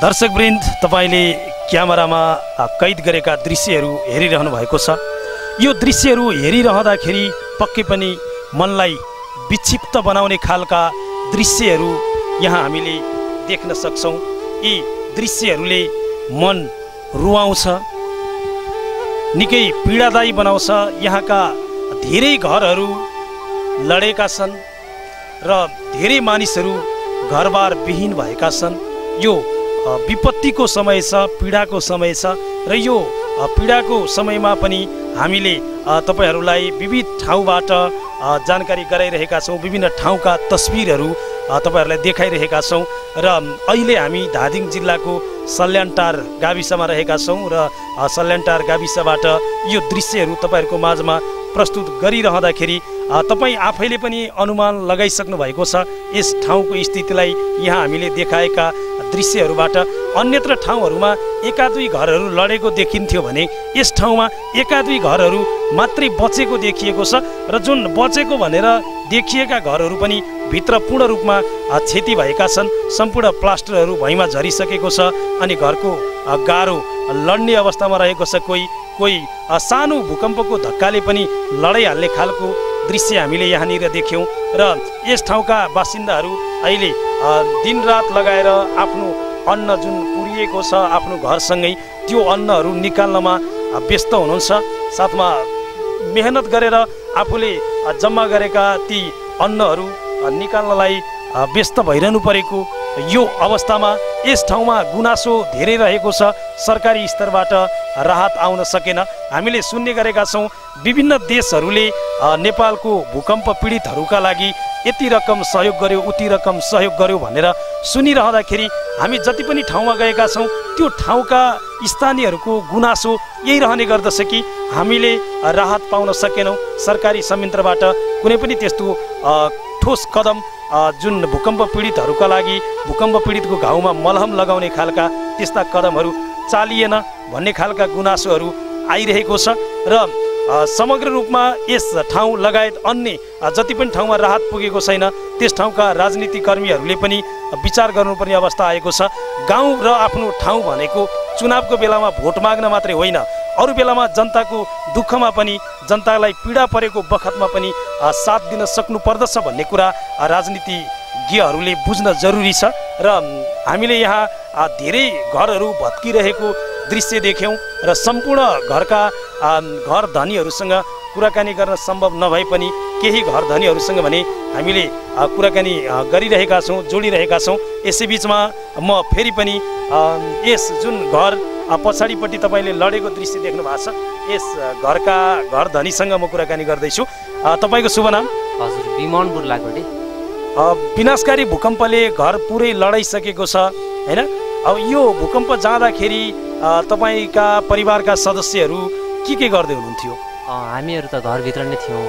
दर्शकवृन्द, तपाईले क्यामेरामा कैद गरेका दृश्यहरू हेरिरहनु भएको छ। यो दृश्यहरू हेरिरहँदाखेरि पक्कै पनि मनलाई विक्षिप्त बनाउने खालका दृश्यहरू यहाँ हामीले देख्न सक्छौं। यी दृश्यहरूले मन रुवाउँछ, निकै पीडादायी बनाउँछ। यहाँका धेरै घरहरू लडेका छन् र धेरै मानिसहरू घरबार विहीन भएका छन्। यो विपत्तिको समय छ, पीडाको समय छ र यो पीडाको समयमा पनि हामीले तपाईहरूलाई विविध ठाउँबाट जानकारी गराइरहेका छौं। विभिन्न ठाउँका तस्बिरहरू तपाईहरूलाई देखाइरहेका छौं र अहिले हामी धादिङ जिल्लाको सल्यानटार गाविसमा रहेका छौं र सल्यानटार गाविसबाट यो दृश्यहरू तपाईहरुको माझमा प्रस्तुत गरिरहँदाखेरि तपाई आफैले पनि अनुमान लगाइसक्नु भएको छ यस ठाउँको स्थितिलाई। यहाँ हामीले देखाएका दृश्यहरूबाट अन्यत्र ठाउँहरूमा एका दुई घरहरू लडेको देखिन्थ्यो भने यस ठाउँमा एका दुई घरहरू मात्रै बचेको देखिएको छ र जुन बचेको भनेर देखिएका घरहरू पनि भित्र पूर्ण रूपमा क्षति भएका छन्। सम्पूर्ण प्लास्टरहरू भुइँमा झरिसकेको छ अनि घरको गाह्रो लड्ने अवस्थामा रहेको छ। कोही सानो भूकम्पको धक्काले पनि लडाइहाल्ने खालको दृश्य हामीले यहाँनिर देख्यौं र यस ठाउँका बासिन्दाहरू अहिले दिनरात लगाएर आफ्नो अन्न जुन पुरिएको छ आफ्नो घरसँगै त्यो अन्नहरू निकाल्नमा व्यस्त हुनुहुन्छ। साथमा मेहनत गरेर आफूले जम्मा गरेका ती अन्नहरू निकाल्नलाई व्यस्त भइरहनु परेको यो अवस्थामा यस ठाउँमा गुनासो धेरै रहेको छ। सरकारी स्तरबाट राहत आउन सकेन। हामीले सुन्ने गरेका छौं विभिन्न देशहरूले नेपालको भूकम्प पीडितहरूका लागि यति रकम सहयोग गर्यो उति रकम सहयोग गर्यो भनेर सुनिरहँदाखेरि हामी जति पनि ठाउँमा गएका छौं त्यो ठाउँका स्थानीयहरूको गुनासो यही रहने गर्दछ कि हामीले राहत पाउन सकेनौं। सरकारी संयन्त्रबाट कुनै पनि त्यस्तो ठोस कदम जुन भूकम्प पीडितहरूका लागि भूकम्प पीडितको घाउमा मलहम लगाउने खालका त्यस्ता कदमहरू चालिएन भन्ने खालका गुनासोहरू आइरहेको छ र समग्र रूपमा यस ठाउँ लगायत अन्य जति पनि ठाउँमा राहत पुगेको छैन त्यस ठाउँका राजनीतिक कर्मीहरूले पनि विचार गर्नुपर्ने अवस्था आएको छ। गाउँ र आफ्नो ठाउँ भनेको चुनावको बेलामा भोट माग्न मात्रै होइन, अरू बेलामा जनताको दुःखमा पनि जनतालाई पीडा परेको बखतमा पनि साथ दिन सक्नु पर्दछ भन्ने कुरा राजनीतिज्ञहरूले बुझ्न जरुरी छ र हामीले यहाँ धेरै घरहरू भत्किरहेको दृश्य देख्यौं र सम्पूर्ण घर धनीहरूसँग कुराकानी गर्न सम्भव नभए पनि केही घर धनीहरूसँग भने हामीले कुराकानी गरिरहेका छौं, जोडिरहेका छौं। यसै बीचमा म फेरि पनि यस जुन घर पछाडिपट्टि तपाईले लडेको दृश्य देख्नु भएको छ यस घरका घर धनीसँग म कुराकानी गर्दैछु। तपाईको शुभ नाम? हजुर, विमान बुर्लाकोटे। विनाशकारी भूकम्पले घर पुरै लडाइसकेको छ हैन? अब यो भूकम्प जाँदाखेरि तपाईका परिवारका सदस्यहरू के गर्दै हुनुहुन्थ्यो? हामीहरू त घरभित्र नै थियौँ।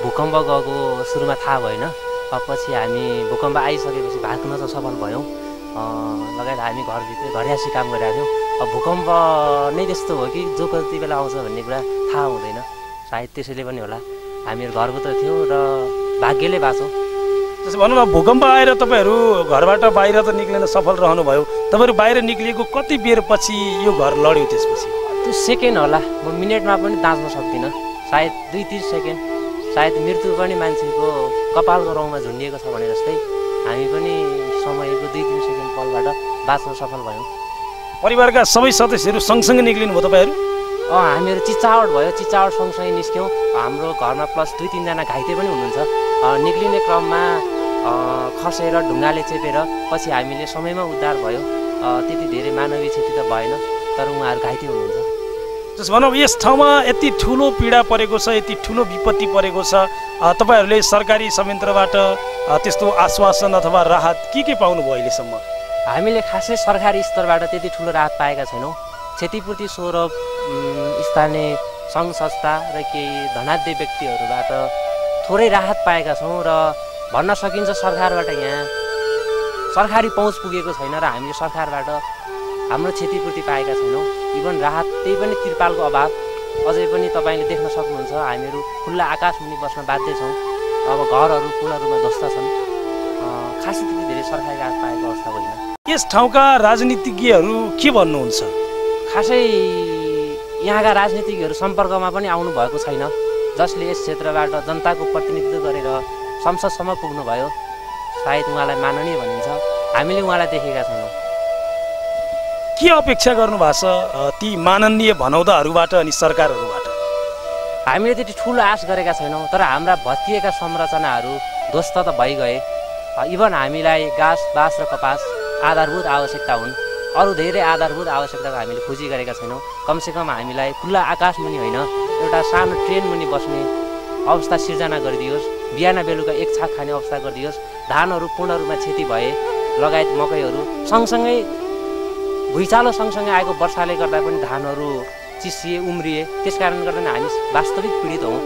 भूकम्प गएको सुरुमा थाहा भएन, पछि हामी भूकम्प आइसकेपछि भाग्न त सफल भयौँ। लगायत हामी घरभित्र घरियासी काम गरिरहेको थियौँ। भूकम्प नै त्यस्तो हो कि जो कति बेला आउँछ भन्ने कुरा थाहा हुँदैन, सायद त्यसैले पनि होला। हामीहरू घरभित्र थियौँ र भाग्यले बाँचौँ। त्यसो भनौँ न, भूकम्प आएर तपाईँहरू घरबाट बाहिर त निक्लिन सफल रहनुभयो। तपाईँहरू बाहिर निक्लिएको कति बेर पछि यो घर लड्यो? त्यसपछि त्यो सेकेन्ड होला, म मिनटमा पनि दाँच्न सक्दिनँ। सायद 2-3 सेकेन्ड। सायद मृत्यु पनि मान्छेको कपालको रौँमा झुन्डिएको छ भने जस्तै हामी पनि समयको 2-3 सेकेन्ड पलबाट बाँच्न सफल भयौँ। परिवारका सबै सदस्यहरू सँगसँगै निक्लिनु भयो तपाईँहरू? हामीहरू चिचावट भयो, चिचावट सँगसँगै निस्क्यौँ। हाम्रो घरमा प्लस 2-3 जना घाइते पनि हुनुहुन्छ। निक्लिने क्रममा खसेर ढुङ्गाले चेपेर पछि हामीले समयमा उद्धार भयो। त्यति धेरै मानवीय क्षति त भएन, तर उहाँहरू घाइते हुनुहुन्छ। जस भनौँ यस ठाउँमा यति ठुलो पीडा परेको छ, यति ठुलो विपत्ति परेको छ, तपाईहरूले सरकारी संयन्त्रबाट त्यस्तो आश्वासन अथवा राहत के पाउनुभयो अहिलेसम्म? हामीले खासै सरकारी स्तरबाट त्यति ठुलो राहत पाएका छैनौँ। क्षतिपूर्ति स्वरूप स्थानीय सङ्घ संस्था र केही धनाढ्य व्यक्तिहरूबाट थोरै राहत पाएका छौँ र भन्न सकिन्छ सरकारबाट यहाँ सरकारी पहुँच पुगेको छैन र हामीले सरकारबाट हाम्रो क्षतिपूर्ति पाएका छैनौँ। इभन राहत त्यही पनि तिरपालको अभाव अझै पनि तपाईँले देख्न सक्नुहुन्छ। हामीहरू खुल्ला आकाश मुनि बस्न बाध्य छौँ। अब घरहरू पूर्ण रूपमा ध्वस्त छन्। खासै त्यति धेरै सरकारी राहत पाएको अवस्था होइन। यस ठाउँका राजनीतिज्ञहरू के भन्नुहुन्छ? खासै यहाँका राजनीतिज्ञहरू सम्पर्कमा पनि आउनु भएको छैन। जसले यस क्षेत्रबाट जनताको प्रतिनिधित्व गरेर संसदसम्म पुग्नुभयो, सायद उहाँलाई माननीय भनिन्छ। हामीले उहाँलाई देखेका छैनौँ। के अपेक्षा गर्नुभएको छ ती माननीय भनौदाहरूबाट अनि सरकारहरूबाट? हामीले त्यति ठुलो आश गरेका छैनौँ, तर हाम्रा भत्किएका संरचनाहरू ध्वस्त त भइगए। इभन हामीलाई घाँस बाँस र कपास आधारभूत आवश्यकता हुन्। अरू धेरै आधारभूत आवश्यकताको हामीले खोजी गरेका छैनौँ। कमसेकम हामीलाई खुल्ला आकाश मुनि होइन, एउटा सानो ट्रेन मुनि बस्ने अवस्था सिर्जना गरिदियोस्। बिहान बेलुका एक छाक खाने अवस्था गरिदियोस्। धानहरू पूर्ण रूपमा क्षति भए लगायत मकैहरू सँगसँगै भुइँचालो सँगसँगै आएको वर्षाले गर्दा पनि धानहरू चिसिए उम्रिए। त्यस कारणले गर्दा हामी वास्तविक पीडित हौँ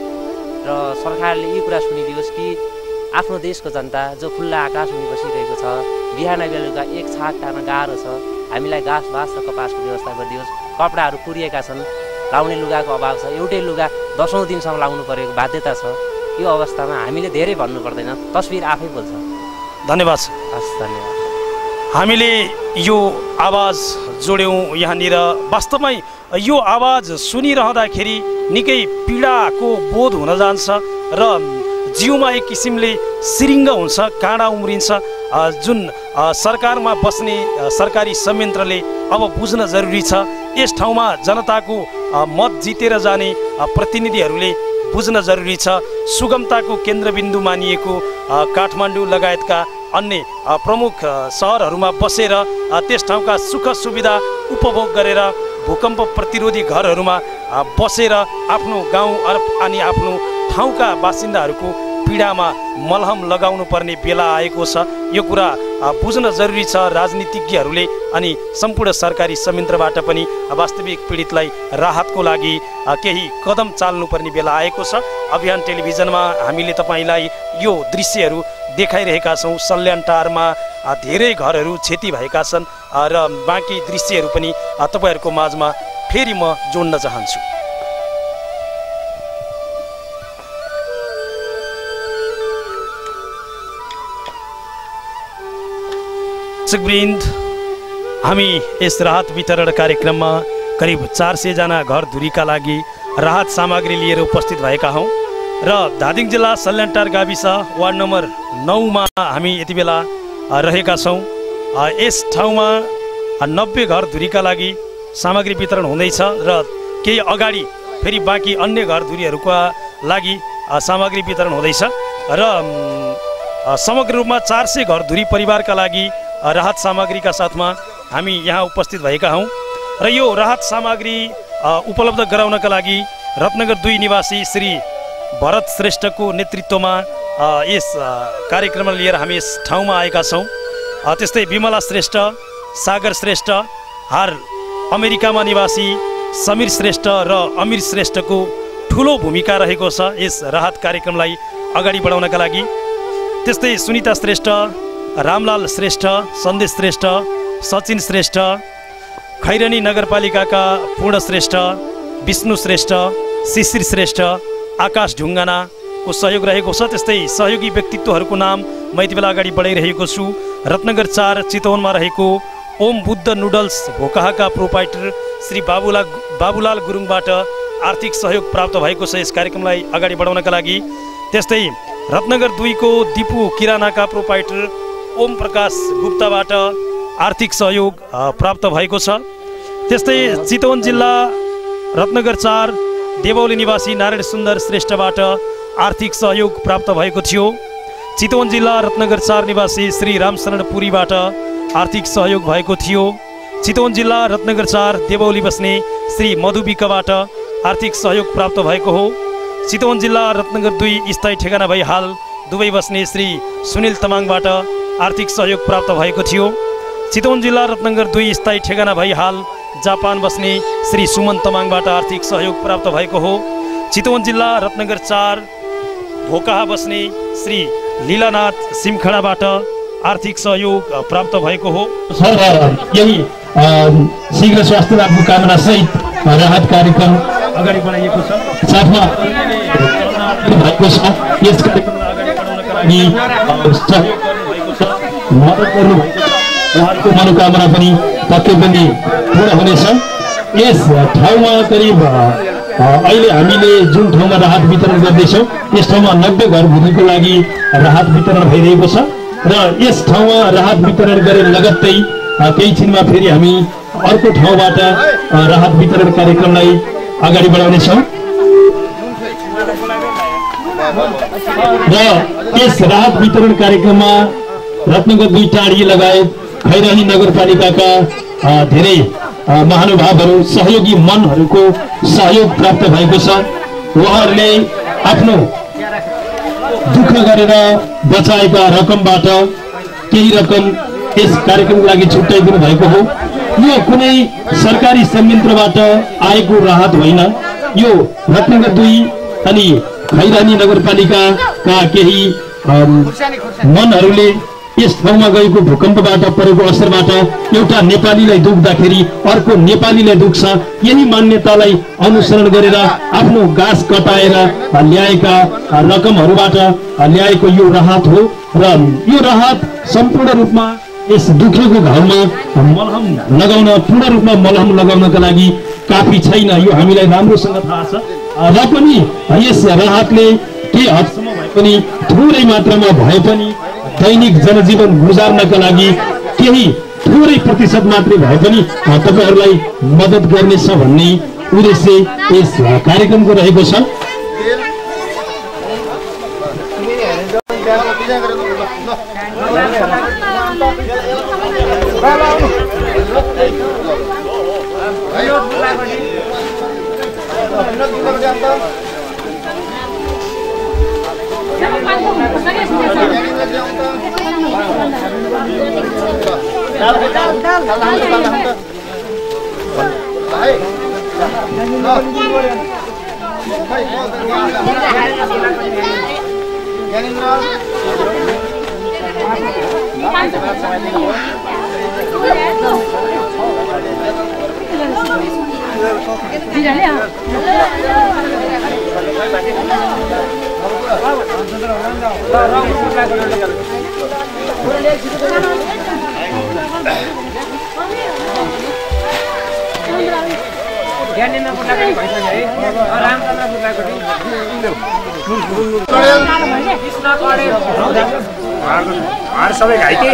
र सरकारले यी कुरा सुनिदियोस् कि आफ्नो देशको जनता जो खुल्ला आकाश मुनि बसिरहेको छ, बिहान बेलुका एक छाक खान गाह्रो छ, हामीलाई घाँस बाँस र कपासको व्यवस्था गरिदियोस्। कपडाहरू पुरिएका छन्, लाउने लुगाको अभाव छ, एउटै लुगा 10औं दिनसम्म लाउनु परेको बाध्यता छ। यो अवस्थामा हामीले धेरै भन्नु पर्दैन, तस्बिर आफै बोल्छ। धन्यवाद। हस्, धन्यवाद। हामीले यो आवाज जोड्यौँ यहाँनिर। वास्तवमै यो आवाज सुनिरहँदाखेरि निकै पीडाको बोध हुन जान्छ र जिउमा एक किसिमले सिरिङ्ग हुन्छ, काँडा उम्रिन्छ। जुन सरकारमा बस्ने सरकारी संयन्त्रले अब बुझ्न जरुरी छ। यस ठाउँमा जनताको मत जितेर जाने प्रतिनिधिहरूले बुझ्न जरुरी छ। सुगमताको केन्द्रबिन्दु मानिएको काठमाडौँ लगायतका अन्य प्रमुख सहरहरूमा बसेर त्यस ठाउँका सुख सुविधा उपभोग गरेर भूकम्प प्रतिरोधी घरहरूमा बसेर आफ्नो गाउँ अनि आफ्नो ठाउँका बासिन्दाहरूको पीडामा मलहम लगाउनु पर्ने बेला आएको छ। यो कुरा बुझ्न जरुरी छ राजनीतिज्ञहरूले अनि सम्पूर्ण सरकारी संयन्त्रबाट पनि वास्तविक पीडितलाई राहतको लागि केही कदम चाल्नुपर्ने बेला आएको छ। अभियान टेलिभिजनमा हामीले तपाईँलाई यो दृश्यहरू देखाइरहेका छौँ। सल्यानटारमा धेरै घरहरू क्षति भएका छन् र बाँकी दृश्यहरू पनि तपाईँहरूको माझमा फेरि म जोड्न चाहन्छु। दर्शकवृन्द, हामी यस राहत वितरण कार्यक्रममा करिब 400 जना घरधुरीका लागि राहत सामग्री लिएर उपस्थित भएका हौँ र धादिङ जिल्ला सल्यानटार गाविस वार्ड नम्बर 9 मा हामी यति बेला रहेका छौँ। यस ठाउँमा 90 घरधुरीका लागि सामग्री वितरण हुँदैछ र केही अगाडि फेरि बाँकी अन्य घरधुरीहरूका लागि सामग्री वितरण हुँदैछ र समग्र रूपमा 400 घरधुरी परिवारका लागि राहत सामग्रीका साथमा हामी यहाँ उपस्थित भएका हौँ र यो राहत सामग्री उपलब्ध गराउनका लागि रत्नगर 2 निवासी श्री भरत श्रेष्ठको नेतृत्वमा यस कार्यक्रमलाई लिएर हामी यस ठाउँमा आएका छौँ। त्यस्तै विमला श्रेष्ठ, सागर श्रेष्ठ, हाल अमेरिकामा निवासी समीर श्रेष्ठ र अमीर श्रेष्ठको ठुलो भूमिका रहेको छ यस राहत कार्यक्रमलाई अगाडि बढाउनका लागि। त्यस्तै सुनिता श्रेष्ठ, रामलाल श्रेष्ठ, सन्देश श्रेष्ठ, सचिन श्रेष्ठ, खैरनी नगरपालिकाका पूर्ण श्रेष्ठ, विष्णु श्रेष्ठ, शिशिर श्रेष्ठ, आकाश ढुङ्गानाको सहयोग रहेको छ। त्यस्तै सहयोगी व्यक्तित्वहरूको नाम म यति बेला अगाडि बढाइरहेको छु। रत्नगर 4 चितवनमा रहेको ओम बुद्ध नुडल्स भोकाहाका प्रोपाइटर श्री बाबुलाल गुरुङबाट आर्थिक सहयोग प्राप्त भएको छ यस कार्यक्रमलाई अगाडि बढाउनका लागि। त्यस्तै रत्नगर 2 को दिपु किरानाका प्रोपाइटर ओम प्रकाश गुप्ताबाट आर्थिक सहयोग प्राप्त भएको छ। त्यस्तै चितवन जिल्ला रत्नगर 4 देवौली निवासी नारायण सुन्दर श्रेष्ठबाट आर्थिक सहयोग प्राप्त भएको थियो। चितवन जिल्ला रत्नगर 4 निवासी श्री रामशरण पुरीबाट आर्थिक सहयोग भएको थियो। चितवन जिल्ला रत्नगर 4 देवौली बस्ने श्री मधुविकबाट आर्थिक सहयोग प्राप्त भएको हो। चितवन जिल्ला रत्नगर 2 स्थायी ठेगाना भई हाल दुबई बस्ने श्री सुनिल तमाङबाट आर्थिक सहयोग प्राप्त भएको थियो। चितवन जिल्ला रत्नगर 2 स्थायी ठेगाना भई हाल जापान बस्ने श्री सुमन तमाङबाट आर्थिक सहयोग प्राप्त भएको हो। चितवन जिल्ला रत्नगर 4 भोकाहा बस्ने श्री लीलानाथ सिमखडाबाट आर्थिक सहयोग प्राप्त भएको हो। यही शीघ्र स्वास्थ्य लाभको कामना सहित राहत कार्यक्रम अगाडि बढाइएको छ। साथमा भएको छ। यस कार्यक्रमलाई अगाडि बढाउनका लागि सहयोग गर्नुभएको छ, मद्दत गर्नुभएको छ। उहाँहरूको मनोकामना पनि पक्कै पनि पूर्ण हुनेछ। यस ठाउँमा करिब अहिले हामीले जुन ठाउँमा राहत वितरण गर्दैछौँ यस ठाउँमा 90 घर भूमिको लागि राहत वितरण भइरहेको छ र यस ठाउँमा राहत वितरण गरे लगत्तै केही छिनमा फेरि हामी अर्को ठाउँबाट राहत वितरण कार्यक्रमलाई अगाडि बढाउनेछौँ र यस राहत वितरण कार्यक्रममा रत्नगर 2 टाढी लगायत खैरनी नगरपालिकाका धेरै महानुभावहरू सहयोगी मनहरूको सहयोग प्राप्त भएको छ। उहाँहरूले आफ्नो दुःख गरेर बचाएका रकमबाट केही रकम यस कार्यक्रमको लागि छुट्याइदिनु भएको हो। यो कुनै सरकारी संयन्त्रबाट आएको राहत होइन, यो रत्नगर 2 अनि खैरनी नगरपालिकाका केही मनहरूले यस ठाउँमा गएको भूकम्पबाट परेको असरबाट एउटा नेपालीलाई दुख्दाखेरि अर्को नेपालीलाई दुख्छ, यही मान्यतालाई अनुसरण गरेर आफ्नो गाँस कटाएर ल्याएका रकमहरूबाट ल्याएको यो राहत हो र यो राहत सम्पूर्ण रूपमा यस दुखेको घाउमा मलहम लगाउन पूर्ण रूपमा मलहम लगाउनका लागि काफी छैन, यो हामीलाई राम्रोसँग थाहा छ। र पनि यस राहतले के हदसम्म भए पनि थोरै मात्रामा भए पनि दैनिक जनजीवन गुजार्नका लागि केही थोरै प्रतिशत मात्रै भए पनि तपाईहरूलाई मद्दत गर्नेछ भन्ने उद्देश्य यस कार्यक्रमको रहेको छ। सबै घाइते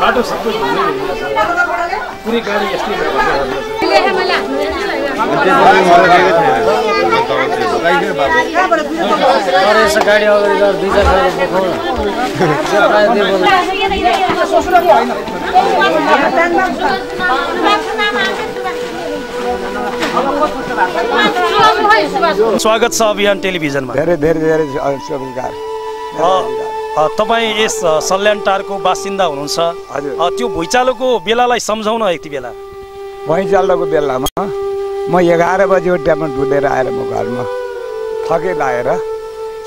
बाटो सबै पुरै गाडी यस्तै गाडी अगाडि गएर 2-4 स्वागत छ अभियान टेलिभिजनमा। धेरै धेरै धेरै शुभकामना। तपाईँ यस सल्यानटारको बासिन्दा हुनुहुन्छ। त्यो भुइँचालोको बेलालाई सम्झाउन यति बेला। भुइँचालोको बेलामा म 11 बजे टाइममा डुलेर आएर म घरमा थके लागेर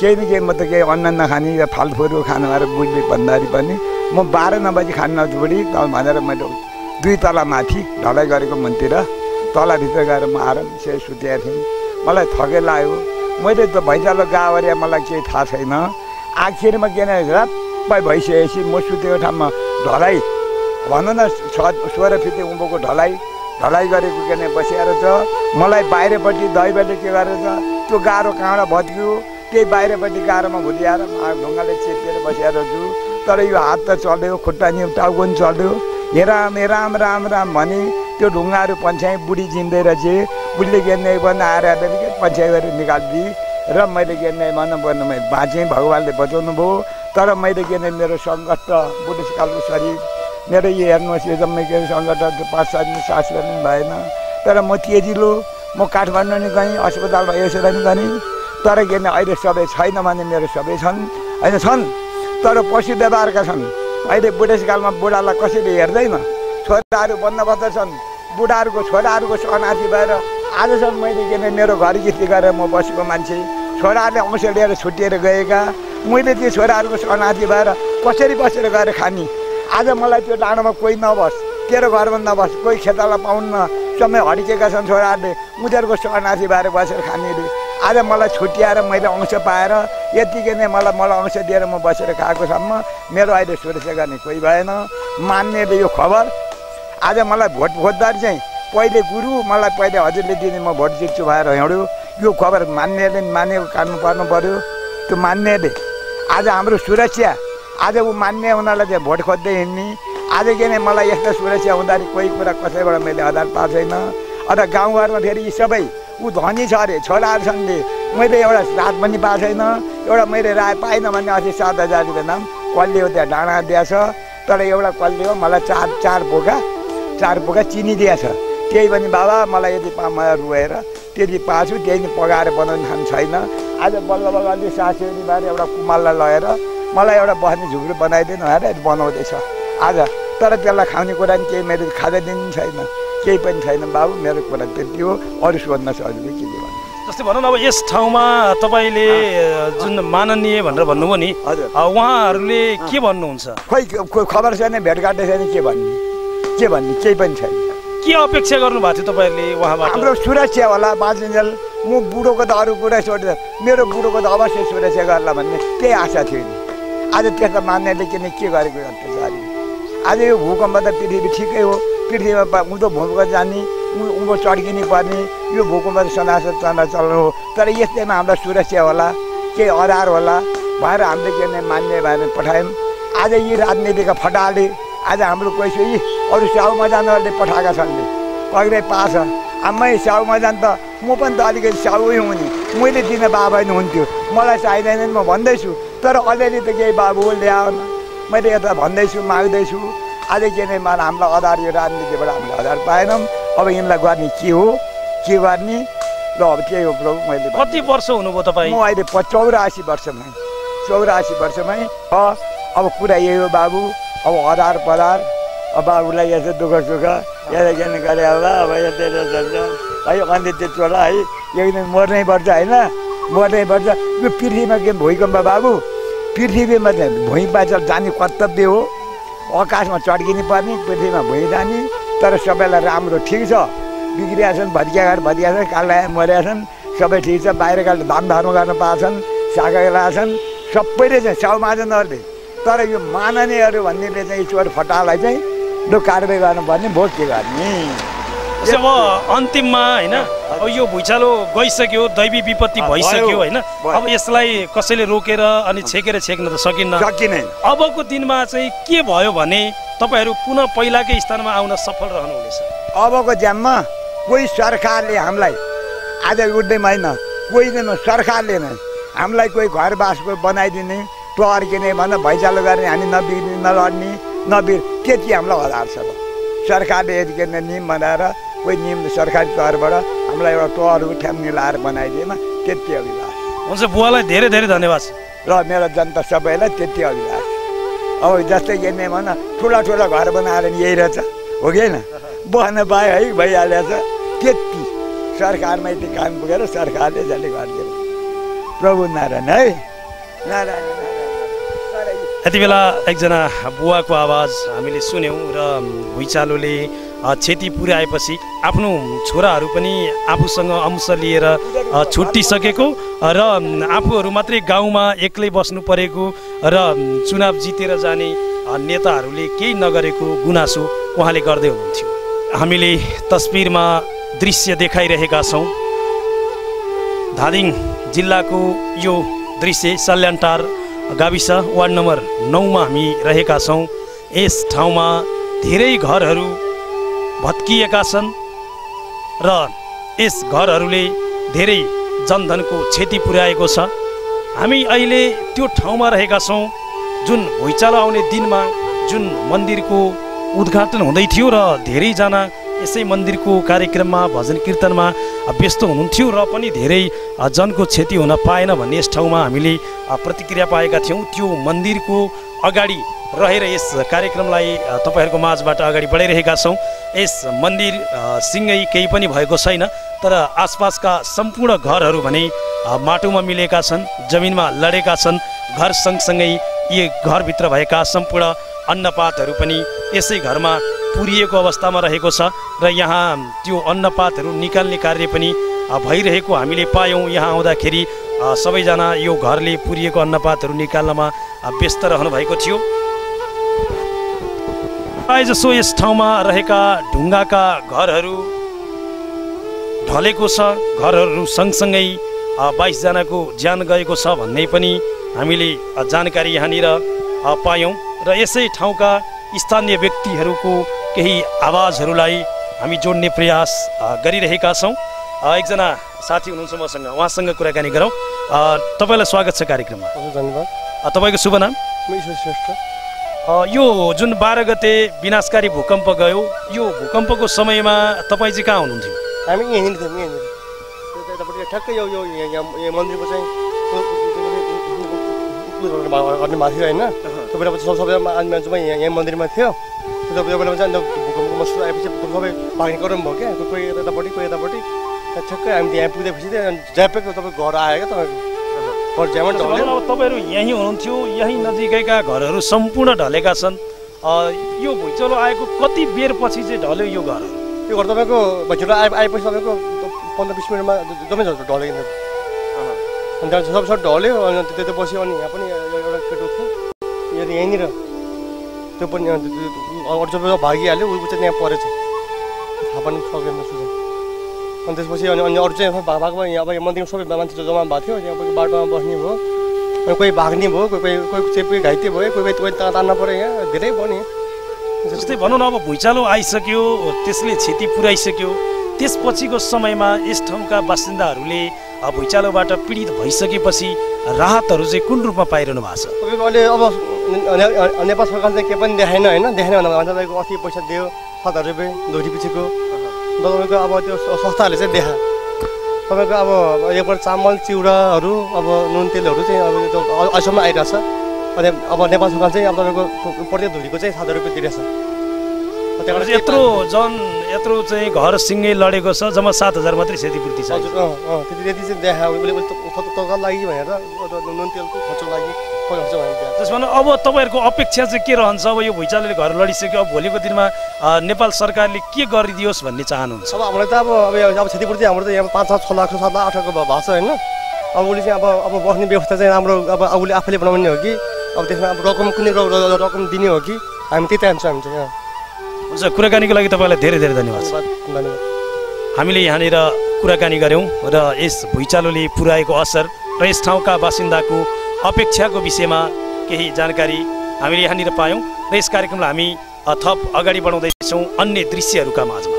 केही न केही म त केही अन्न नखाने या फलफुलहरू खानु भएर बुझ्ने भन्दाखेरि पनि म 12 बजी खान नछोडी भनेर मैले 2 तला माथि ढलाइ गरेको मनतिर तलाभित्र गएर म आरामसे सुतेको थिएँ। मलाई थके लाग्यो। मैले त भुइँचालो गावरिया मलाई केही थाहा छैन। आखिरमा के नै रात भइसकेपछि म सुतेको ठाउँमा ढलाइ भनौँ न 16 फिट उँभोको ढलाइ गरेको के नै बसेर छ। मलाई बाहिरपट्टि दैवले के गरेछ त्यो गाह्रो कहाँबाट भत्कियो त्यही बाहिरपट्टि गाह्रोमा भुलिएर ढुङ्गाले चेपेर बसेर छु। तर यो हात त चल्यो, खुट्टा नि टाउको पनि चल्यो। हेराम हेराम राम राम भने त्यो ढुङ्गाहरू पन्छ्याइ बुढी जिन्दै रहेछ। बुढीले गेर्ने बनाएर पन्छ्याइ गरेर निकालिदिए र मैले गेर्ने भन्नुपर्ने मैले बाँचेँ, भगवान्ले बचाउनु भयो। तर मैले गेर्ने मेरो सङ्कट बुढेसकालको शरीर मेरो यो हेर्नुहोस् यो जम्मै के सङ्कट 5-7 दिन सास गर्नु भएन। तर म तेजिलो म काठमाडौँ नि गएँ, अस्पतालमा यसो नि गएँ। तर गेर्ने अहिले सबै छैन भने मेरो सबै छन् होइन छन् तर पशु व्यवहारका छन्। अहिले बुढेसकालमा बुढालाई कसैले हेर्दैन। छोराहरू बन्दोबस्त छन्, बुढाहरूको छोराहरूको अनाथी भएर आजसम्म मैले के मेरो घर गीती गरेर म बसेको मान्छे। छोराहरूले अंश लिएर छुट्टिएर गएका, मैले त्यो छोराहरूको अनाथी भएर कसरी बसेर गएर खाने। आज मलाई त्यो डाँडोमा कोही नबस्, तेरो घरमा नबस्, कोही खेताला पाउन्न, समय हड्केका छन् छोराहरूले, उनीहरूको अनाथी भएर बसेर खानेले। आज मलाई छुट्याएर मैले अंश पाएर यतिकै नै मलाई अंश दिएर म बसेर खाएकोसम्म मेरो अहिले सुरक्षा गर्ने कोही भएन। मान्नेले यो खबर आज मलाई भोट खोज्दाखेरि चाहिँ पहिले गुरु मलाई पहिले हजुरले दिने म भोट जित्छु भएर हिँड्यो। यो खबर मान्नेले मानेको काट्नु पर्नु पर्यो। त्यो मान्नेले आज हाम्रो सुरक्षा आज ऊ मान्ने उनीहरूलाई चाहिँ भोट खोज्दै हिँड्ने। आज के नै मलाई यस्तो सुरक्षा हुँदाखेरि कोही कुरा कसैबाट मैले आधार पाएको छैन। अन्त गाउँघरमा फेरि यी सबै ऊ धनी छ अरे, छोराहरू छन्। मैले एउटा रात पनि पाएको छैन। एउटा मैले राय पाइनँ भने अझै 7,000 रुपियाँ दाम कल्ले हो त्यहाँ डाँडा दिएछ। तर एउटा कल्ले हो मलाई चार पोका चिनी दिएछ। त्यही पनि बाबा मलाई यदि मलाई रुएर त्यति पाछु त्यही नै पकाएर बनाउनु खानु छैन। आज बल्ल बल्ल अलि सासुरी बारे एउटा कुमाललाई लगेर मलाई एउटा बस्ने झुग्रो बनाइदिनु भनेर बनाउँदैछ आज। तर त्यसलाई खाउने कुरा नि केही मेरो खाँदै दिनु छैन, केही पनि छैन बाबु। मेरो कुरा त्यति हो, अरू सोध्न सजिलो के भन्नु। जस्तै भनौँ न अब यस ठाउँमा तपाईँले जुन माननीय भनेर भन्नुभयो नि, उहाँहरूले के भन्नुहुन्छ? खोइ खबर छैन, भेटघाट छैन, के भन्ने केही पनि छैन। के अपेक्षा गर्नुभएको थियो तपाईँहरूले उहाँबाट? हाम्रो सुरक्षा होला, बाँचिन्जेल म बुढोको त अरू कुरा छोडेर मेरो बुढोको त अवश्य सुरक्षा गर्ला भन्ने त्यही आशा थियो नि। आज त्यसलाई मान्नेले के गरेको अत्याचार। आज यो भूकम्प त पृथ्वी ठिकै हो, पृथ्वीमा उँधो भूकम्प जाने उँभो चड्किनु पर्ने, यो भूकम्प त सनासर चल्नु हो। तर यस्तैमा हामीलाई सुरक्षा होला, केही आधार होला भएर हामीले के मान्ने भएर पठायौँ। आज यी राजनीतिका फटाले आज हाम्रो कोही यी अरू स्याउमा जानेहरूले पठाएका छन् नि, पक्रै पाछ। आम्मै स्याउमा जान त म पनि त अलिकति स्याउै हुँ नि, मैले दिन बाबा नि हुन्थ्यो, मलाई चाहिँदैन म भन्दैछु। तर अलिअलि त केही बाबु ल्याउन मैले यता भन्दैछु, माग्दैछु। आज के नै मलाई हामीलाई आधार यो राजनीतिबाट हामीले आधार पाएनौँ। अब यिनलाई गर्ने के हो, के गर्ने ल अब त्यही हो प्रभु। मैले कति वर्ष हुनुभयो तपाईँ? म अहिले 84 वर्षमै 84 वर्षमै। अब कुरा यही हो बाबु, अब आधार पधार अब बाबुलाई यसो दुःख सुख यसो के गरे होला। अब यस्तै जान्छ है, अन्य त्यस्तो होला है, एक दिन मर्नै पर्छ होइन, मर्नै पर्छ। यो पृथ्वीमा के भूकम्प बाबु, पृथ्वीमा चाहिँ भुइँ बाँचेर जाने कर्तव्य हो। आकाशमा चड्किनु पर्ने, पृथ्वीमा भुइँ जाने। तर सबैलाई राम्रो ठिक छ, बिग्रिया छन्, भत्किया छन्, काला मरेका छन्, सबै ठिक छ। बाहिरका दाम धर्म गर्न पाएछन्, साकेका छन्, सबैले चाहिँ स्याउ माझनहरूले। तर यो माननीयहरू भन्नेले चाहिँ ईश्वर फटालाई चाहिँ लु कारवाही गर्नुपर्ने, भोट के गर्ने। अब अन्तिममा होइन, अब यो भुइँचालो गइसक्यो, दैवी विपत्ति भइसक्यो होइन, अब यसलाई कसैले रोकेर अनि छेकेर छेक्न त सकिन्न। अबको दिनमा चाहिँ के भयो भने तपाईँहरू पुनः पहिलाकै स्थानमा आउन सफल रहनुहुनेछ? अबको जम्मा कोही सरकारले हामीलाई आज उठ्दैमा होइन, कोही दिन सरकारले नै हामीलाई कोही घर बासको बनाइदिने, टर्किने भन भैँचालो गर्ने, हामी नबिग्रिने नलड्ने त्यति हामीलाई आधार छ। सरकारले यति के नियम बनाएर कोही नियम सरकारी तहबाट हामीलाई एउटा टहरू ठ्याम मिलाएर बनाइदिएमा त्यति अभिलाष हुन्छ। बुवालाई धेरै धेरै धन्यवाद र मेरो जनता सबैलाई त्यति अभिलाष। अब जस्तै हेर्ने भन ठुला घर बनाएर नि यही रहेछ हो कि होइन, बस्न पाए है भइहालेछ। त्यति सरकारमा यति काम पुगेर सरकारले जसले गरिदियो प्रभु नारायण है, नारायण। यति बेला एकजना बुवाको आवाज हामीले सुन्यौँ र भुइँचालोले क्षति पुर्याएपछि आफ्नो छोराहरू पनि आफूसँग अंश लिएर छुट्टिसकेको र आफूहरू मात्रै गाउँमा एक्लै बस्नु परेको र चुनाव जितेर जाने नेताहरूले केही नगरेको गुनासो उहाँले गर्दै हुनुहुन्थ्यो। हामीले तस्बिरमा दृश्य देखाइरहेका छौँ। धादिङ जिल्लाको यो दृश्य सल्यानटार गाविस वार्ड नम्बर 9 मा हामी रहेका छौँ। यस ठाउँमा धेरै घरहरू भत्किएका छन् र यस घरहरूले धेरै जनधनको क्षति पुर्याएको छ। हामी अहिले त्यो ठाउँमा रहेका छौँ जुन भुइँचालो आउने दिनमा जुन मन्दिरको उद्घाटन हुँदै थियो र धेरैजना यसै मन्दिरको कार्यक्रममा भजन कीर्तनमा व्यस्त हुनुहुन्थ्यो र पनि धेरै जनको क्षति हुन पाएन भन्ने यस ठाउँमा हामीले प्रतिक्रिया पाएका थियौँ। त्यो मन्दिरको अगाडि रहेर यस कार्यक्रमलाई तपाईँहरूको माझबाट अगाडि बढाइरहेका छौँ। यस मन्दिर सिँगै केही पनि भएको छैन, तर आसपासका सम्पूर्ण घरहरू भने माटोमा मिलेका छन्, जमिनमा लडेका छन्। घर सँगसँगै यी घरभित्र भएका सम्पूर्ण अन्नपातहरू पनि यसै घरमा पुरिएको अवस्थामा रहेको छ र यहाँ त्यो अन्नपातहरू निकाल्ने कार्य पनि भइरहेको हामीले पायौँ। यहाँ आउँदाखेरि सबैजना यो घरले पुरिएको अन्नपातहरू निकाल्नमा व्यस्त रहनु भएको थियो। प्रायःजसो यस ठाउँमा रहेका ढुङ्गाका घरहरू ढलेको छ, घरहरू सँगसँगै 22 जनाको ज्यान गएको छ भन्ने पनि हामीले जानकारी यहाँनिर पायौँ र यसै ठाउँका स्थानीय व्यक्तिहरूको केही आवाजहरूलाई हामी जोड्ने प्रयास गरिरहेका छौँ। एकजना साथी हुनुहुन्छ मसँग, उहाँसँग कुराकानी गरौँ। तपाईँलाई स्वागत छ कार्यक्रममा। धन्यवाद। तपाईँको शुभ नाम? ईश्वर श्रेष्ठ। यो जुन 12 गते विनाशकारी भूकम्प गयो, यो भूकम्पको समयमा तपाईँ चाहिँ कहाँ हुनुहुन्थ्यो? हामी यहीँनिर थियौँ, यहीँनिर त्यतापट्टि ठ्याक्कै यो मन्दिरको चाहिँ गर्ने भएको थियो होइन। त्यो बेला सबै मान्छे यहाँ मन्दिरमा थियो। त्यो बेलामा चाहिँ अन्त भूकम्पको सुरु आएपछि सबै भाग्ने क्रम भयो क्या, कोही यतापट्टि कोही यतापट्टि। ठ्याक्कै हामी यहाँ पुगेपछि चाहिँ ज्यापेको तपाईँ घर आयो क्या तपाईँको घर ज्यामा ढल्यो। तपाईँहरू यहीँ हुनुहुन्थ्यो, यहीँ नजिकैका घरहरू सम्पूर्ण ढलेका छन्। यो भुइँचालो आएको कति बेर पछि चाहिँ ढल्यो यो घरहरू? यो घर तपाईँको भुइँचालो आएपछि तपाईँको 15-20 मिनटमा जम्मै ढलेको थियो अनि त्यहाँ सब ढल्यो अनि त्यो बस्यो अनि यहाँ पनि एउटा केटो थियो यहीँनिर त्यो पनि अरू सबै भागिहाल्यो ऊ चाहिँ यहाँ परेछ थाहा पनि सकेन सुझ अनि त्यसपछि अनि अरू चाहिँ भागमा यहाँ अब मन्दिरमा सबै मान्छे जम्मा भएको थियो यहाँ कोही बाटोमा बस्ने भयो अनि कोही भाग्ने भयो कोही घाइते भयो कोही तान्न पऱ्यो यहाँ धेरै भयो नि जस्तै भनौँ न अब भुइँचालो आइसक्यो त्यसले क्षति पुर्याइसक्यो त्यसपछिको समयमा यस ठाउँका बासिन्दाहरूले भुइँचालोबाट पीडित भइसकेपछि राहतहरू चाहिँ कुन रूपमा पाइरहनु भएको छ तपाईँको अहिले अब नेपाल सरकारले चाहिँ केही पनि देखाएन होइन देखाएन भन्दा तपाईँको अस्ति पैसा दियो 7,000 रुपियाँ धोरी पछिको तपाईँको अब त्यो संस्थाहरूले चाहिँ देखा तपाईँको अब एकपल्ट चामल चिउराहरू अब नुन तेलहरू चाहिँ अब त्यो अहिलेसम्म आइरहेछ अनि अब नेपाल सरकार चाहिँ अब तपाईँको प्रत्येक धुरीको चाहिँ 7,000 रुपियाँ दिइरहेछ यत्रो चाहिँ घर सिँगै लडेको छ जम्मा 7,000 मात्रै क्षतिपूर्ति छ हजुर त्यति चाहिँ देखा उसले तत्काल लागि भनेर नुन तेलको खर्च लागि खर्च भनेर त्यसमा अब तपाईँहरूको अपेक्षा चाहिँ के रहन्छ अब यो भुइँचालोले घर लडिसक्यो अब भोलिको दिनमा नेपाल सरकारले के गरिदियोस् भन्ने चाहनुहुन्छ अब हामीलाई त अब क्षतिपूर्ति हाम्रो त यहाँ 5-6 लाख 7 लाख 8 लाखको भएको छ होइन अब उसले चाहिँ अब बस्ने व्यवस्था चाहिँ राम्रो अब उसले आफूले बनाउने हो कि अब त्यसमा अब रकम कुनै रकम दिने हो कि हामी त्यही चाहन्छौँ हामी चाहिँ हुन्छ कुराकानीको लागि तपाईँलाई धेरै धेरै धन्यवाद हामीले यहाँनिर कुराकानी गऱ्यौँ र यस भुइँचालोले पुर्याएको असर र यस ठाउँका बासिन्दाको अपेक्षाको विषयमा केही जानकारी हामीले यहाँनिर पायौँ र यस कार्यक्रमलाई हामी थप अगाडि बढाउँदैछौँ अन्य दृश्यहरूका माझमा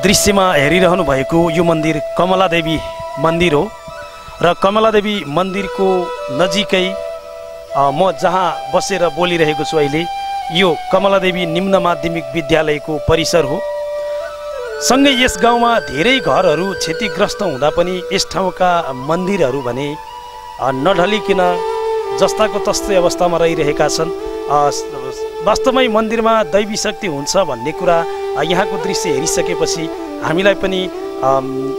दृश्यमा हेरिरहनु भएको यो मन्दिर कमलादेवी मन्दिर हो र कमलादेवी मन्दिरको नजिकै म जहाँ बसेर बोलिरहेको छु अहिले यो कमलादेवी निम्न माध्यमिक विद्यालयको परिसर हो सँगै यस गाउँमा धेरै घरहरू क्षतिग्रस्त हुँदा पनि यस ठाउँका मन्दिरहरू भने नढलिकन जस्ताको तस्तै अवस्थामा रहिरहेका छन् वास्तवमै मन्दिरमा दैवी शक्ति हुन्छ भन्ने कुरा यहाँको दृश्य हेरिसकेपछि हामीलाई पनि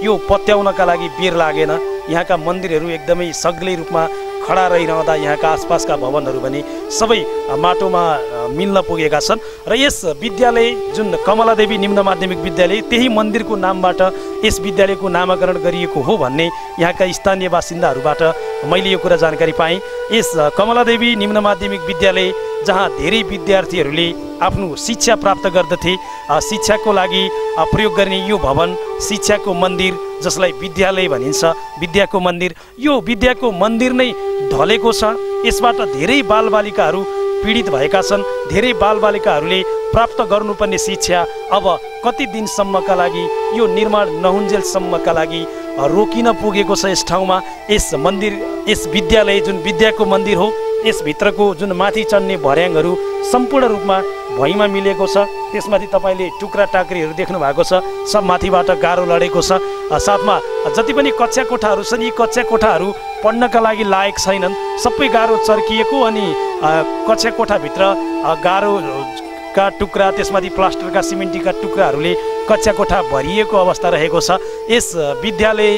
यो पत्याउनका लागि बेर लागेन यहाँका मन्दिरहरू एकदमै सग्लै रूपमा खडा रहिरहँदा यहाँका आसपासका भवनहरू भने सबै माटोमा मिल्न पुगेका छन् र यस विद्यालय जुन कमलादेवी निम्न माध्यमिक विद्यालय त्यही मन्दिरको नामबाट यस विद्यालयको नामाकरण गरिएको हो भन्ने यहाँका स्थानीय बासिन्दाहरूबाट मैले यो कुरा जानकारी पाएँ यस कमलादेवी निम्न माध्यमिक विद्यालय जहाँ धेरै विद्यार्थीहरूले आफ्नो शिक्षा प्राप्त गर्दथे शिक्षाको लागि प्रयोग गर्ने यो भवन शिक्षाको मन्दिर जसलाई विद्यालय भनिन्छ विद्याको मन्दिर यो विद्याको मन्दिर नै ढलेको छ यसबाट धेरै बालबालिकाहरू पीडित भएका छन् धेरै बालबालिकाहरूले प्राप्त गर्नुपर्ने शिक्षा अब कति दिनसम्मका लागि यो निर्माण नहुन्जेलसम्मका लागि रोकिन पुगेको छ यस ठाउँमा यस मन्दिर यस विद्यालय जुन विद्याको मन्दिर हो यसभित्रको जुन माथि चढ्ने भर्याङहरू सम्पूर्ण रूपमा भुइँमा मिलेको छ त्यसमाथि तपाईँले टुक्रा टाक्रीहरू देख्नु भएको छ सब माथिबाट गाह्रो लडेको छ साथमा जति पनि कक्षा कोठाहरू छन् यी कक्षा कोठाहरू पढ्नका लागि लायक छैनन् सबै गाह्रो चर्किएको अनि कक्षा कोठाभित्र गाह्रोका टुक्रा त्यसमाथि प्लास्टरका सिमेन्टीका टुक्राहरूले कक्षा कोठा भरिएको अवस्था रहेको छ यस विद्यालय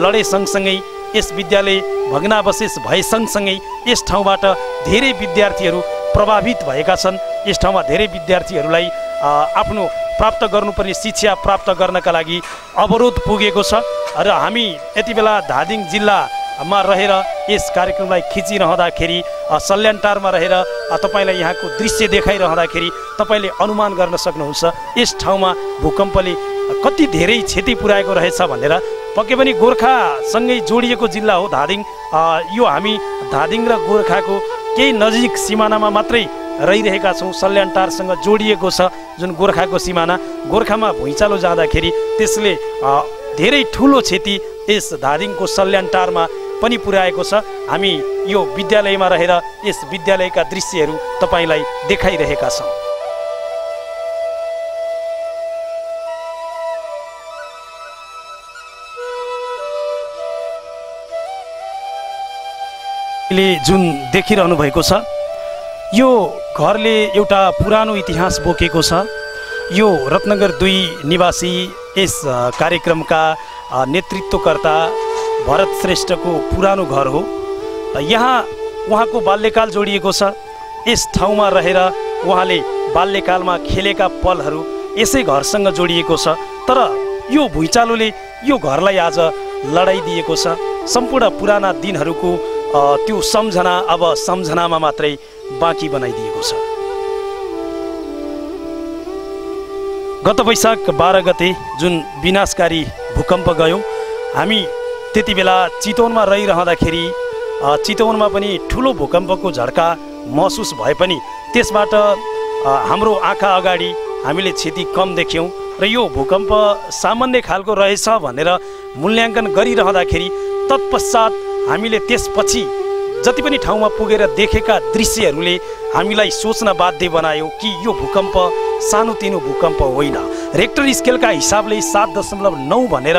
लडे सँगसँगै यस विद्यालय भग्नावशेष भए सँगसँगै यस ठाउँबाट धेरै विद्यार्थीहरू प्रभावित भएका छन् यस ठाउँमा धेरै विद्यार्थीहरूलाई आफ्नो प्राप्त गर्नुपर्ने शिक्षा प्राप्त गर्नका लागि अवरोध पुगेको छ र हामी यति बेला धादिङ जिल्लामा रहेर यस कार्यक्रमलाई खिचिरहँदाखेरि सल्यानटारमा रहेर तपाईँलाई यहाँको दृश्य देखाइरहँदाखेरि तपाईँले अनुमान गर्न सक्नुहुन्छ यस ठाउँमा भूकम्पले कति धेरै क्षति पुर्याएको रहेछ भनेर पक्कै पनि गोर्खासँगै जोडिएको जिल्ला हो धादिङ यो हामी धादिङ र गोर्खाको केही नजिक सिमानामा मात्रै रहिरहेका छौँ सल्यानटारसँग जोडिएको छ जुन गोर्खाको सिमाना गोर्खामा भुइँचालो जाँदाखेरि त्यसले धेरै ठुलो क्षति यस धादिङको सल्यानटारमा पनि पुर्याएको छ हामी यो विद्यालयमा रहेर यस विद्यालयका दृश्यहरू तपाईँलाई देखाइरहेका छौँ जुन देखिरहनु भएको छ यो घरले एउटा पुरानो इतिहास बोकेको छ यो रत्नगर 2 निवासी यस कार्यक्रमका नेतृत्वकर्ता भरत श्रेष्ठको पुरानो घर हो यहाँ उहाँको बाल्यकाल जोडिएको छ। यस ठाउँमा रहेर उहाँले बाल्यकालमा खेलेका पलहरू यसै घरसँग जोडिएको छ। तर यो भुइँचालोले यो घरलाई आज लडाइदिएको छ। सम्पूर्ण पुराना दिनहरूको त्यो सम्झना अब सम्झनामा मात्रै बाँकी बनाइदिएको छ। गत वैशाख 12 गते जुन विनाशकारी भूकम्प गयो, हामी त्यति बेला चितवनमा रहिरहँदाखेरि चितवनमा पनि ठुलो भूकम्पको झड्का महसुस भए पनि त्यसबाट हाम्रो आँखा अगाडि हामीले क्षति कम देख्यौँ र यो भूकम्प सामान्य खालको रहेछ भनेर मूल्याङ्कन गरिरहँदाखेरि तत्पश्चात हामीले त्यसपछि जति पनि ठाउँमा पुगेर देखेका दृश्यहरूले हामीलाई सोच्न बाध्य बनायो कि यो भूकम्प सानोतिनो भूकम्प होइन। रेक्टर स्केलका हिसाबले 7.9 भनेर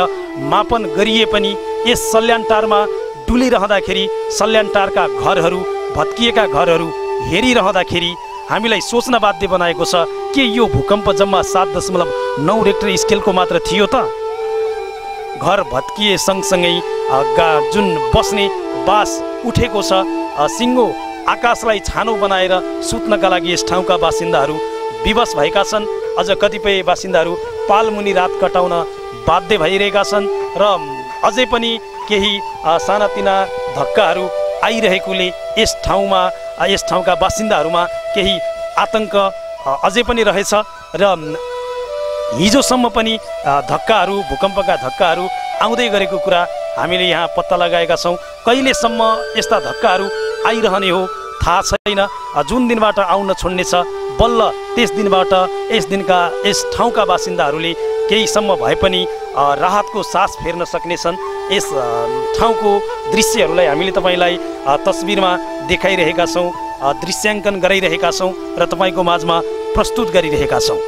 मापन गरिए पनि यस सल्यानटारमा डुलिरहँदाखेरि सल्यानटारका घरहरू, भत्किएका घरहरू हेरिरहँदाखेरि हामीलाई सोच्न बाध्य बनाएको छ कि यो भूकम्प जम्मा 7.9 रेक्टर स्केलको मात्र थियो त। घर भत्किए सँगसँगै जुन बस्ने बास उठेको छ, सिङ्गो आकाशलाई छानो बनाएर सुत्नका लागि यस ठाउँका बासिन्दाहरू विवश भएका छन्। अझ कतिपय बासिन्दाहरू पालमुनि रात कटाउन बाध्य भइरहेका छन् र अझै पनि केही सानातिना धक्काहरू आइरहेकोले यस ठाउँका बासिन्दाहरूमा केही आतंक अझै पनि रहेछ र हिजोसम्म पनि धक्काहरू, भूकम्पका धक्काहरू आउँदै गरेको कुरा हामीले यहाँ पत्ता लगाएका छौँ। कहिलेसम्म यस्ता धक्काहरू आइरहने हो थाहा छैन। जुन दिनबाट आउन छोड्नेछ बल्ल त्यस दिनबाट यस ठाउँका बासिन्दाहरूले केहीसम्म भए पनि राहतको सास फेर्न सक्नेछन्। यस ठाउँको दृश्यहरूलाई हामीले तपाईँलाई तस्बिरमा देखाइरहेका छौँ, दृश्याङ्कन गराइरहेका छौँ र तपाईँको माझमा प्रस्तुत गरिरहेका छौँ।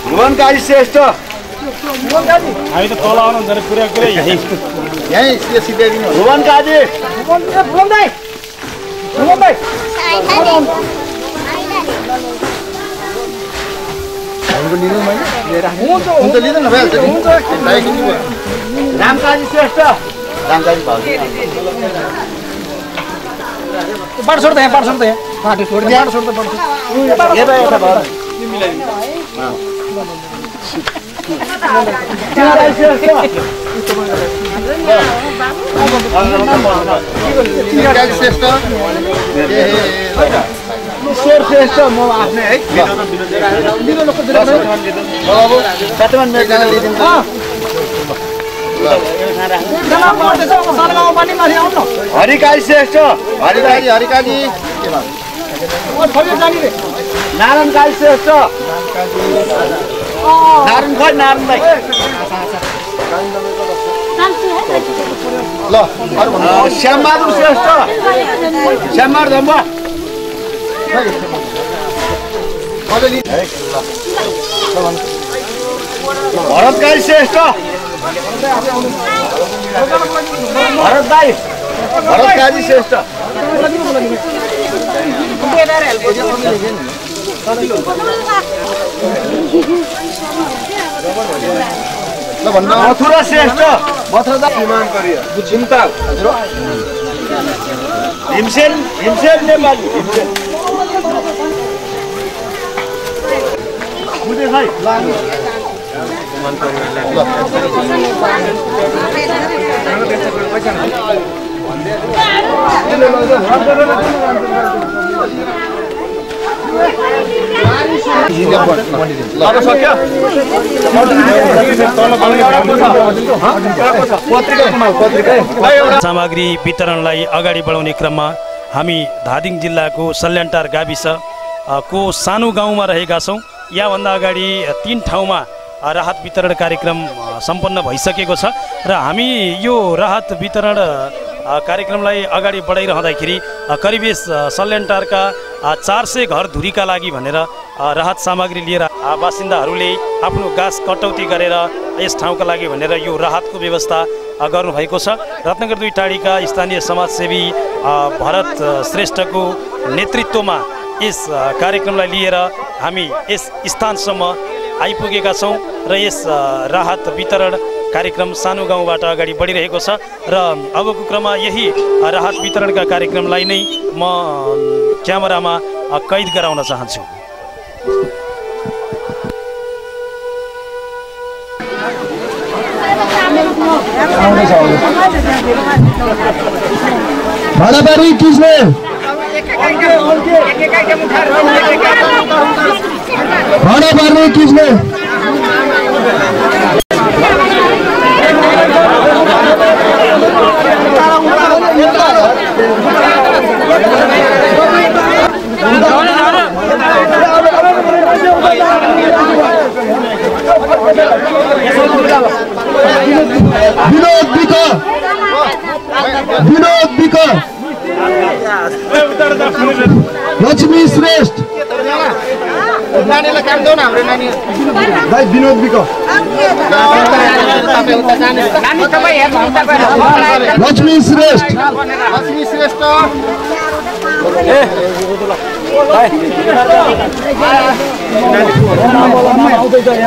भुवनकाजी श्रेष्ठ हामी त तल आउनु हुन्छ पुरा पुरै यहीँ सिधाइदिनु। भुवनकाजी हुन्छ लिँदैन भइहाल्छ नि। रामकाजी श्रेष्ठ, रामकाजी भाउ बाटो छोड्दा यहाँ, बाटो छोड्दा यहाँ, बाटो छोड्दा बाटो छोड्दा बाटो ईश्वर श्रेष्ठ म आफ्नै है हरिकाजी श्रेष्ठ, हरिकाजी नारायण काजी श्रेष्ठ, नारायण खै नारायण भाइ ल श्यामबहादुर श्रेष्ठ, श्यामबहादुर धम्बा भरत काजी श्रेष्ठ, भरत भाइ, भरत काजी श्रेष्ठ मथुरा श्रेष्ठ, मथुरा चिन्ता भीमसेन नेपाली सामग्री वितरणलाई अगाडि बढाउने क्रममा हामी धादिङ जिल्लाको सल्यानटार गाविस को सानो गाउँमा रहेका छौँ। यहाँभन्दा अगाडि 3 ठाउँमा राहत वितरण कार्यक्रम सम्पन्न भइसकेको छ र हामी यो राहत वितरण कार्यक्रमलाई अगाडि बढाइरहँदाखेरि करिब सल्यानटारका 400 घर धुरीका लागि भनेर राहत सामग्री लिएर बासिन्दाहरूले आफ्नो गाँस कटौती गरेर यस ठाउँका लागि भनेर यो राहतको व्यवस्था गर्नुभएको छ। रत्नगर 2 टाढीका स्थानीय समाजसेवी भरत श्रेष्ठको नेतृत्वमा यस कार्यक्रमलाई लिएर हामी यस स्थानसम्म आइपुगेका छौँ र यस राहत वितरण कार्यक्रम सानो गाउँबाट अगाडि बढिरहेको छ र अबको क्रममा यही राहत वितरणका कार्यक्रमलाई नै म क्यामेरामा कैद गराउन चाहन्छु। भाडाबारी किसले भाडा बार्ने किसले विनोद विक लक्ष्मी श्रेष्ठ नानीलाई काम देऊ न हाम्रो नानी भाइ विनोद विक लक्ष्मी श्रेष्ठ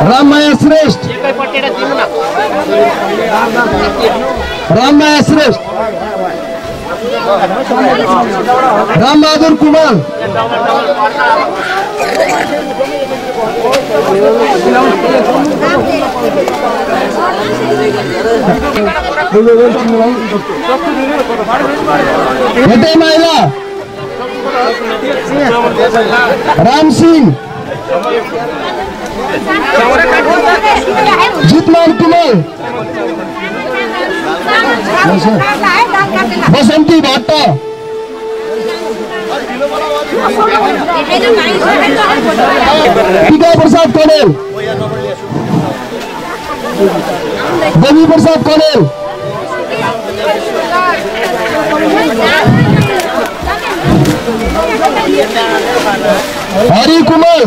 राममाया श्रेष्ठ राममाया श्रेष्ठ रामबहादुर कुमार हेटे माइला राम सिंह जितमान कुमार बसंती भट्ट टीका प्रसाद कौडेल देवी प्रसाद कौडेल हरि कुमार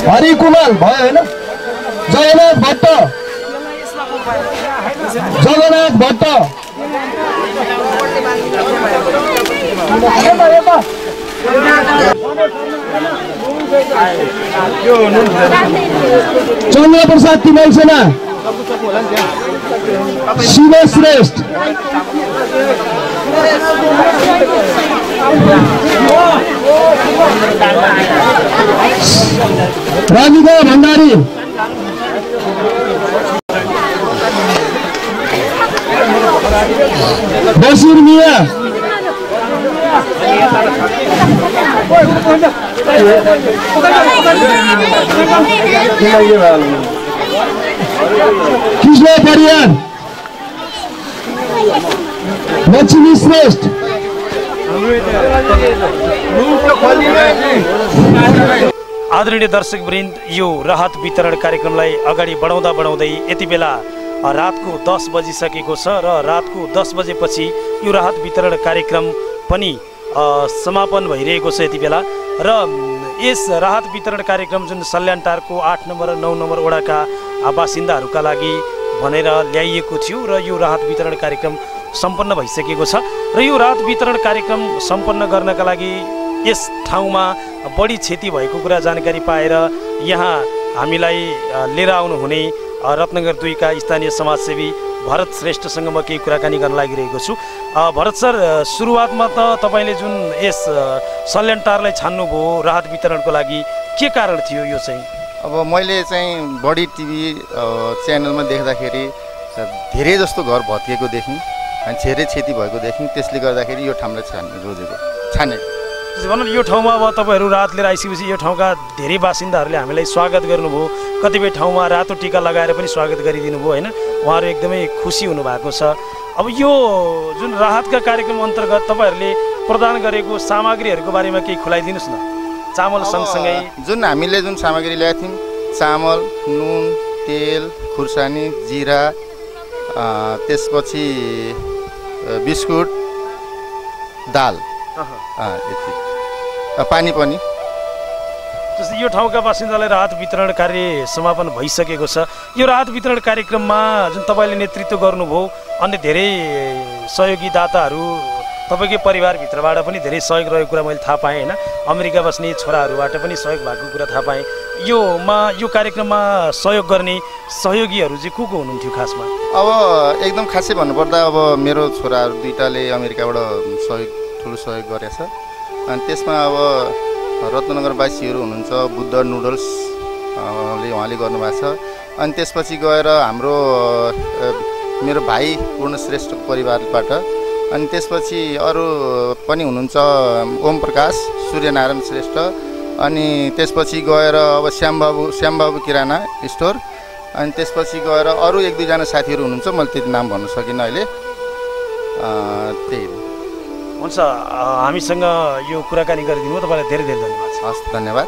हरि कुमार भयो होइन जगन्नाथ भट्ट जगन्नाथ भट्ट चन्द्र प्रसाद तिमल सेना शिव श्रेष्ठ राधिका भण्डारी बसिर मिया कृष्ण परियार लक्ष्मी श्रेष्ठ आदरणीय दर्शकवृन्द यो राहत वितरण कार्यक्रमलाई अगाडि बढाउँदै यति बेला रातको 10 बजिसकेको छ र रातको 10 बजेपछि यो राहत वितरण कार्यक्रम पनि समापन भइरहेको छ यति बेला र यस राहत वितरण कार्यक्रम जुन सल्यानटारको 8 नम्बर र 9 नम्बर वडाका बासिन्दाहरूका लागि भनेर ल्याइएको थियो र यो राहत वितरण कार्यक्रम सम्पन्न भइसकेको छ र यो राहत वितरण कार्यक्रम सम्पन्न गर्नका लागि यस ठाउँमा बढी क्षति भएको कुरा जानकारी पाएर यहाँ हामीलाई लिएर आउनुहुने रत्नगर 2 का स्थानीय समाजसेवी भरत श्रेष्ठसँग म केही कुराकानी गर्न लागिरहेको छु। भरत सर, सुरुवातमा त तपाईले जुन यस सल्यानटारलाई छान्नुभयो राहत वितरणको लागि, के कारण थियो यो चाहिँ? अब मैले चाहिँ बढी टिभी च्यानलमा देख्दाखेरि धेरै जस्तो घर भत्किएको देखेँ अनि धेरै क्षति भएको देखेँ। त्यसले गर्दाखेरि यो ठाउँलाई छाने। भनौँ यो ठाउँमा अब तपाईँहरू रात लिएर आइसकेपछि यो ठाउँका धेरै बासिन्दाहरूले हामीलाई स्वागत गर्नुभयो, कतिपय ठाउँमा रातो टिका लगाएर पनि स्वागत गरिदिनु भयो होइन। उहाँहरू एकदमै खुसी हुनुभएको छ। अब यो जुन राहतका कार्यक्रम अन्तर्गत तपाईँहरूले प्रदान गरेको सामग्रीहरूको बारेमा केही खुलाइदिनुहोस् न। चामल सँगसँगै जुन हामीले जुन सामग्री ल्याएको थियौँ, चामल, नुन, तेल, खुर्सानी, जिरा, त्यसपछि बिस्कुट, दाल, यति, पानी पनि। जस्तै यो ठाउँका बासिन्दालाई राहत वितरण कार्य समापन भइसकेको छ। यो राहत वितरण कार्यक्रममा जुन तपाईँले नेतृत्व गर्नुभयो, अन्य धेरै सहयोगी दाताहरू तपाईँकै परिवारभित्रबाट पनि धेरै सहयोग रहेको कुरा मैले थाहा पाएँ होइन। अमेरिका बस्ने छोराहरूबाट पनि सहयोग भएको कुरा थाहा पाएँ। यो कार्यक्रममा सहयोग गर्ने सहयोगीहरू चाहिँ को हुनुहुन्थ्यो खासमा? अब एकदम खासै भन्नुपर्दा अब मेरो छोराहरू दुईटाले अमेरिकाबाट ठुलो सहयोग गरेछ। अनि त्यसमा अब रत्नगरवासीहरू हुनुहुन्छ, बुद्ध नुडल्स उहाँले गर्नुभएको छ। अनि त्यसपछि गएर हाम्रो मेरो भाइ पूर्णश्रेष्ठको परिवारबाट, अनि त्यसपछि अरू पनि हुनुहुन्छ, ओम प्रकाश, सूर्यनारायण श्रेष्ठ, अनि त्यसपछि गएर अब श्यामबाबु किराना स्टोर, अनि त्यसपछि गएर अरू 1-2 जना साथीहरू हुनुहुन्छ, मैले त्यति नाम भन्न सकिनँ अहिले। त्यही हुन्छ, हामीसँग यो कुराकानी गरिदिनु तपाईँलाई धेरै धेरै धन्यवाद छ। हस्, धन्यवाद।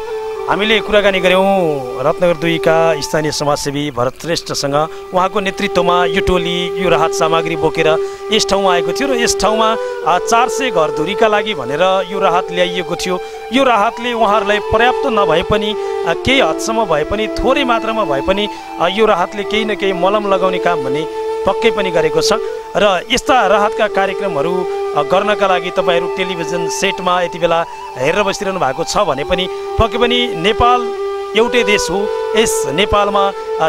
हामीले कुराकानी गऱ्यौँ रत्नगर 2 का स्थानीय समाजसेवी भरत श्रेष्ठसँग। उहाँको नेतृत्वमा यो टोली यो राहत सामग्री बोकेर यस ठाउँमा आएको थियो र यस ठाउँमा 400 घरधुरीका लागि भनेर यो राहत ल्याइएको थियो। यो राहतले उहाँहरूलाई पर्याप्त नभए पनि केही हदसम्म भए पनि थोरै मात्रामा भए पनि यो राहतले केही न केही मलम लगाउने काम भने पक्कै पनि गरेको छ। र यस्ता राहतका कार्यक्रमहरू गर्नका लागि तपाईँहरू टेलिभिजन सेटमा यति बेला हेरेर बसिरहनु भएको छ भने पनि पक्कै पनि नेपाल एउटै देश हो। यस नेपालमा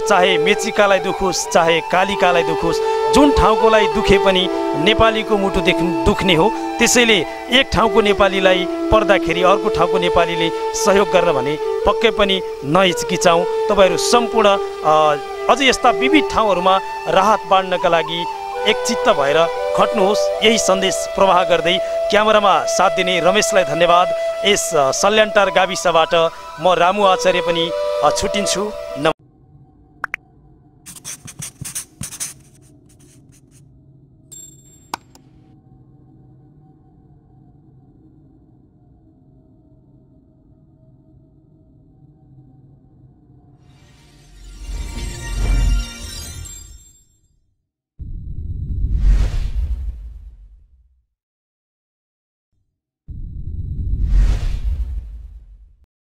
चाहे मेचिकालाई दुख होस्, चाहे कालिकालाई दुख होस्, जुन ठाउँकोलाई दुखे पनि नेपालीको मुटु दुख्ने हो। त्यसैले एक ठाउँको नेपालीलाई पर्दाखेरि अर्को ठाउँको नेपालीले सहयोग गर्न भने पक्कै पनि नहिचकिचाउँ। तपाईँहरू सम्पूर्ण अझै यस्ता विविध ठाउँहरूमा राहत बाँड्नका लागि एकचित्त भएर खट्नुहोस्, यही सन्देश प्रवाह गर्दै क्यामेरामा साथ दिने रमेशलाई धन्यवाद। यस सल्यानटार गाविसबाट म रामु आचार्य पनि छुट्टिन्छु। नमस्कार।